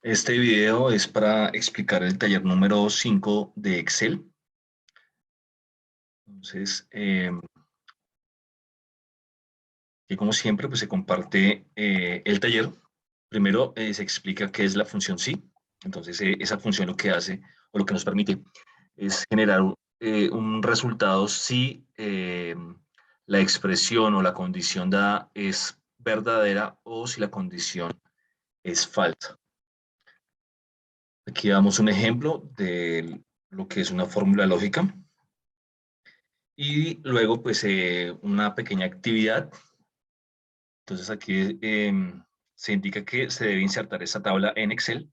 Este video es para explicar el taller número 5 de Excel. Entonces, y como siempre, pues se comparte el taller. Primero se explica qué es la función sí. Entonces, esa función lo que hace o lo que nos permite es generar un resultado si la expresión o la condición dada es verdadera o si la condición es falsa. Aquí damos un ejemplo de lo que es una fórmula lógica. Y luego, pues, una pequeña actividad. Entonces, aquí se indica que se debe insertar esta tabla en Excel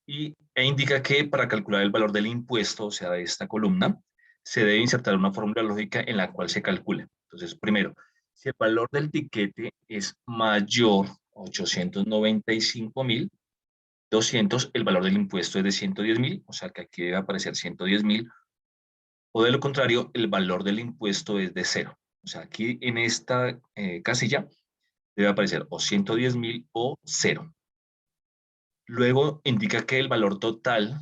e indica que para calcular el valor del impuesto, o sea, de esta columna, se debe insertar una fórmula lógica en la cual se calcula. Entonces, primero, si el valor del tiquete es mayor a 895.200, el valor del impuesto es de 110.000, o sea que aquí debe aparecer 110.000. O de lo contrario, el valor del impuesto es de cero. O sea, aquí en esta casilla debe aparecer o 110.000 o cero. Luego indica que el valor total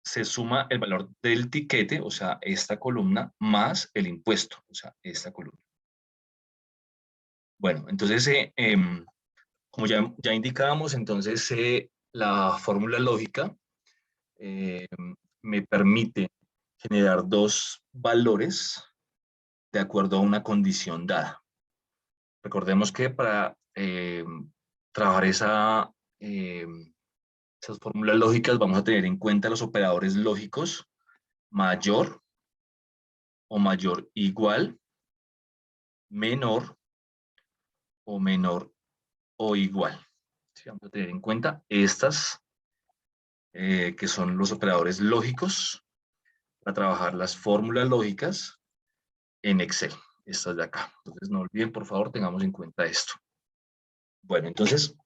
se suma el valor del tiquete, o sea, esta columna, más el impuesto, o sea, esta columna. Bueno, entonces, como ya indicábamos, entonces la fórmula lógica eh, me permite generar dos valores de acuerdo a una condición dada. Recordemos que para trabajar eh, esas fórmulas lógicas vamos a tener en cuenta los operadores lógicos mayor o mayor igual, menor o menor o igual. Sí, vamos a tener en cuenta estas que son los operadores lógicos para trabajar las fórmulas lógicas en Excel. Estas de acá. Entonces no olviden, por favor, tengamos en cuenta esto. Bueno, entonces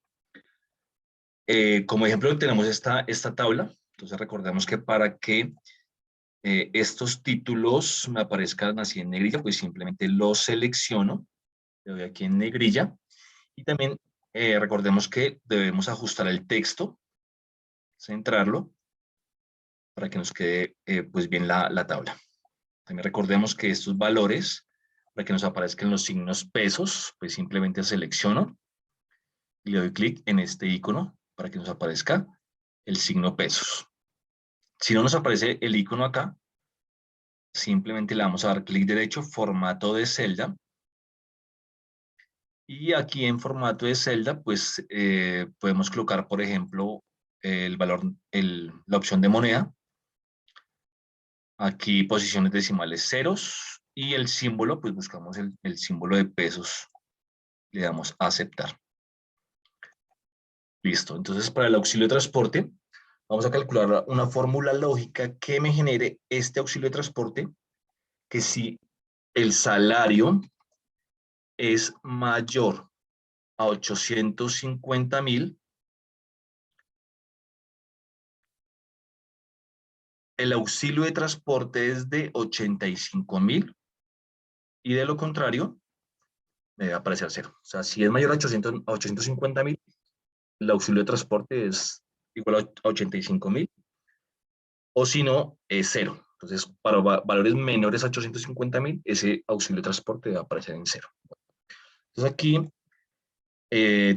como ejemplo tenemos esta tabla. Entonces recordemos que para que estos títulos me aparezcan así en negrilla, pues simplemente los selecciono, le doy aquí en negrilla y también recordemos que debemos ajustar el texto, centrarlo para que nos quede pues bien la tabla. También recordemos que estos valores, para que nos aparezcan los signos pesos, pues simplemente selecciono y le doy clic en este icono para que nos aparezca el signo pesos. Si no nos aparece el icono acá, simplemente le vamos a dar clic derecho, formato de celda. Y aquí en formato de celda, pues podemos colocar, por ejemplo, el valor, la opción de moneda. Aquí posiciones decimales ceros y el símbolo, pues buscamos el símbolo de pesos. Le damos a aceptar. Listo. Entonces, para el auxilio de transporte, vamos a calcular una fórmula lógica que me genere este auxilio de transporte, que si el salario es mayor a 850.000, el auxilio de transporte es de 85.000 y de lo contrario me debe aparecer cero. O sea, si es mayor a 850.000, el auxilio de transporte es igual a 85.000 o si no, es cero. Entonces, para valores menores a 850.000, ese auxilio de transporte debe aparecer en cero. Entonces, aquí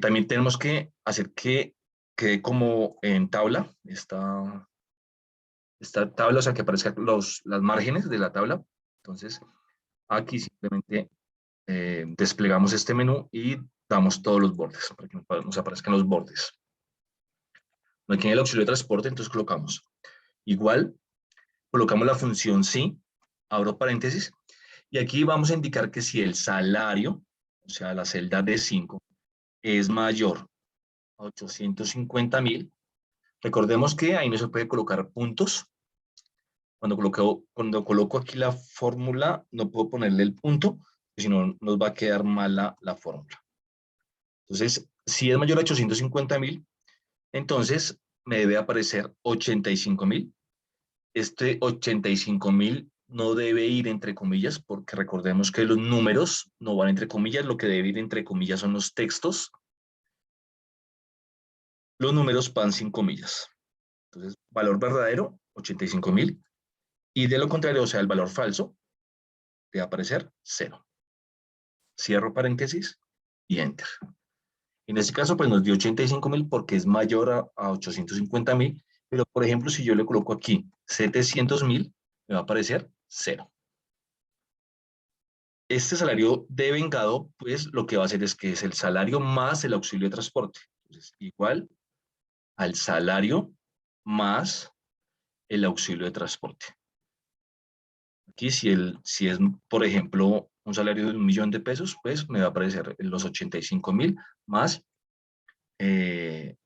también tenemos que hacer que quede como en tabla esta tabla, o sea, que aparezcan las márgenes de la tabla. Entonces, aquí simplemente desplegamos este menú y damos todos los bordes para que nos aparezcan los bordes. Aquí en el auxilio de transporte, entonces colocamos igual, colocamos la función sí, abro paréntesis, y aquí vamos a indicar que si el salario, o sea, la celda D5, es mayor a 850.000, recordemos que ahí no se puede colocar puntos. Cuando coloco aquí la fórmula, no puedo ponerle el punto, si no nos va a quedar mal la fórmula. Entonces, si es mayor a 850.000, entonces me debe aparecer 85.000. Este 85.000 no debe ir entre comillas, porque recordemos que los números no van entre comillas, lo que debe ir entre comillas son los textos. los números van sin comillas. Entonces, valor verdadero, 85.000. Y de lo contrario, o sea, el valor falso, te va a aparecer 0. Cierro paréntesis y enter. En este caso, pues nos dio 85.000 porque es mayor a 850.000. Pero, por ejemplo, si yo le coloco aquí 700.000, me va a aparecer 0. Este salario devengado, pues lo que va a hacer es que es el salario más el auxilio de transporte. Entonces, igual al salario más el auxilio de transporte. Aquí, si es, por ejemplo, un salario de 1.000.000 de pesos, pues me va a aparecer los 85.000 más el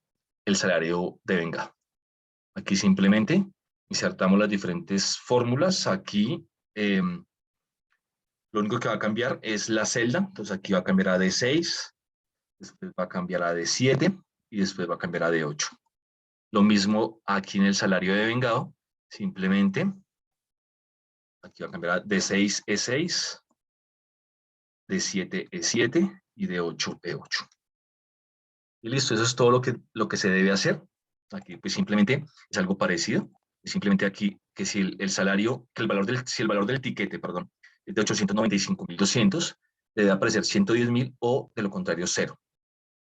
salario devengado. Aquí simplemente insertamos las diferentes fórmulas. Aquí lo único que va a cambiar es la celda. Entonces aquí va a cambiar a D6, después va a cambiar a D7 y después va a cambiar a D8. Lo mismo aquí en el salario de vengado. Simplemente aquí va a cambiar a D6, E6, D7, E7 y D8, E8. Y listo, eso es todo lo que se debe hacer. Aquí pues simplemente es algo parecido. Simplemente aquí que si el salario, que si el valor del tiquete, perdón, es de 895.200, debe aparecer 110.000 o de lo contrario 0.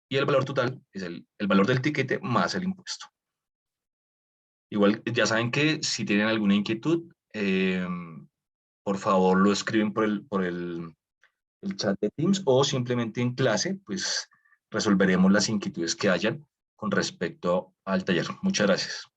Y el valor total es el valor del tiquete más el impuesto. Igual ya saben que si tienen alguna inquietud, por favor lo escriben el chat de Teams o simplemente en clase, pues resolveremos las inquietudes que hayan con respecto al taller. Muchas gracias.